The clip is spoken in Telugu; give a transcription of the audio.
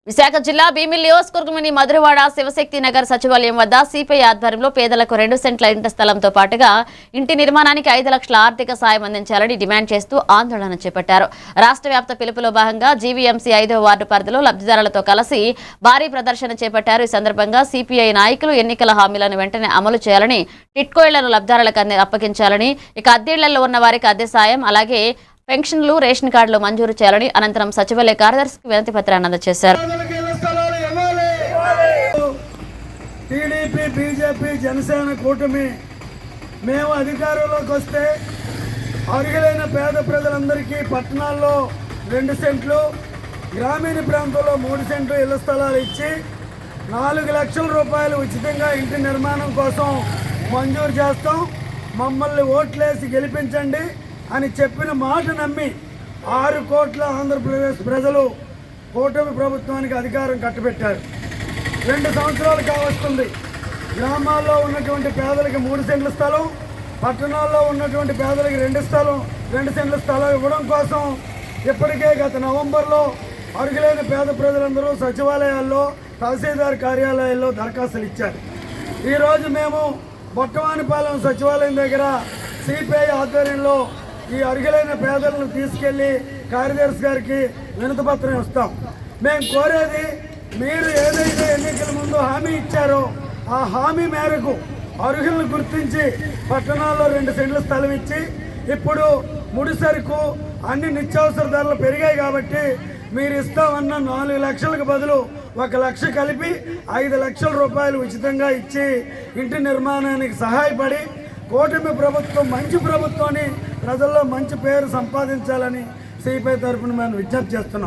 విశాఖ జిల్లా భీమిలి నియోజకవర్గంలోని మధురవాడ శివశక్తి నగర్ సచివాలయం వద్ద సిపిఐ ఆధ్వర్యంలో పేదలకు 2 సెంట్ల ఇంటి స్థలంతో పాటుగా ఇంటి నిర్మాణానికి 5 లక్షల ఆర్థిక సాయం అందించాలని డిమాండ్ చేస్తూ ఆందోళన చేపట్టారు. రాష్ట్ర వ్యాప్త పిలుపులో భాగంగా జీవీఎంసీ 5వ వార్డు పరిధిలో లబ్ధిదారులతో కలిసి భారీ ప్రదర్శన చేపట్టారు. ఈ సందర్భంగా సిపిఐ నాయకులు ఎన్నికల హామీలను వెంటనే అమలు చేయాలని, టిట్కో ఇళ్లను లబ్ధిదారులకు అప్పగించాలని, ఇక అద్దె ఇళ్లలో ఉన్న వారికి అద్దె సాయం, అలాగే పెన్షన్లు, రేషన్ కార్డులు మంజూరు చేయాలని అనంతరం సచివాలయ కార్యదర్శికి వినతి పత్రాన్ని అందజేశారు. టీడీపీ, బీజేపీ, జనసేన కూటమి మేము అధికారంలోకి వస్తే అర్హులైన పేద ప్రజలందరికీ పట్టణాల్లో 2 సెంట్లు, గ్రామీణ ప్రాంతంలో 3 సెంట్లు ఇళ్ల స్థలాలు ఇచ్చి 4 లక్షల రూపాయలు ఉచితంగా ఇంటి నిర్మాణం కోసం మంజూరు చేస్తాం, మమ్మల్ని ఓట్లేసి గెలిపించండి అని చెప్పిన మాట నమ్మి 6 కోట్ల ఆంధ్రప్రదేశ్ ప్రజలు కూటమి ప్రభుత్వానికి అధికారం కట్టబెట్టారు. 2 సంవత్సరాలు కావస్తుంది. గ్రామాల్లో ఉన్నటువంటి పేదలకు 3 సెంట్ల స్థలం, పట్టణాల్లో ఉన్నటువంటి పేదలకు 2 సెంట్ల స్థలం ఇవ్వడం కోసం ఇప్పటికే గత నవంబర్లో అర్హులైన పేద ప్రజలందరూ సచివాలయాల్లో, తహసీల్దార్ కార్యాలయాల్లో దరఖాస్తులు ఇచ్చారు. ఈరోజు మేము బొట్టవానిపాలెం సచివాలయం దగ్గర సిపిఐ ఆధ్వర్యంలో ఈ అర్హులైన పేదలను తీసుకెళ్లి కార్యదర్శి గారికి వినతిపత్రం ఇస్తాం. మేము కోరేది, మీరు ఏదైతే ఎన్నికల ముందు హామీ ఇచ్చారో ఆ హామీ మేరకు అర్హులను గుర్తించి పట్టణాల్లో 2 సెంట్ల స్థలం ఇచ్చి, ఇప్పుడు ముడిసరుకు అన్ని నిత్యావసర ధరలు పెరిగాయి కాబట్టి మీరు ఇస్తామన్న 4 లక్షలకు బదులు 1 లక్ష కలిపి 5 లక్షల రూపాయలు ఉచితంగా ఇచ్చి ఇంటి నిర్మాణానికి సహాయపడి కూటమి ప్రభుత్వం మంచి ప్రభుత్వాన్ని ప్రజల్లో మంచి పేరు సంపాదించాలని సిపిఐ తరఫున మేము విజ్ఞప్తి చేస్తున్నాం.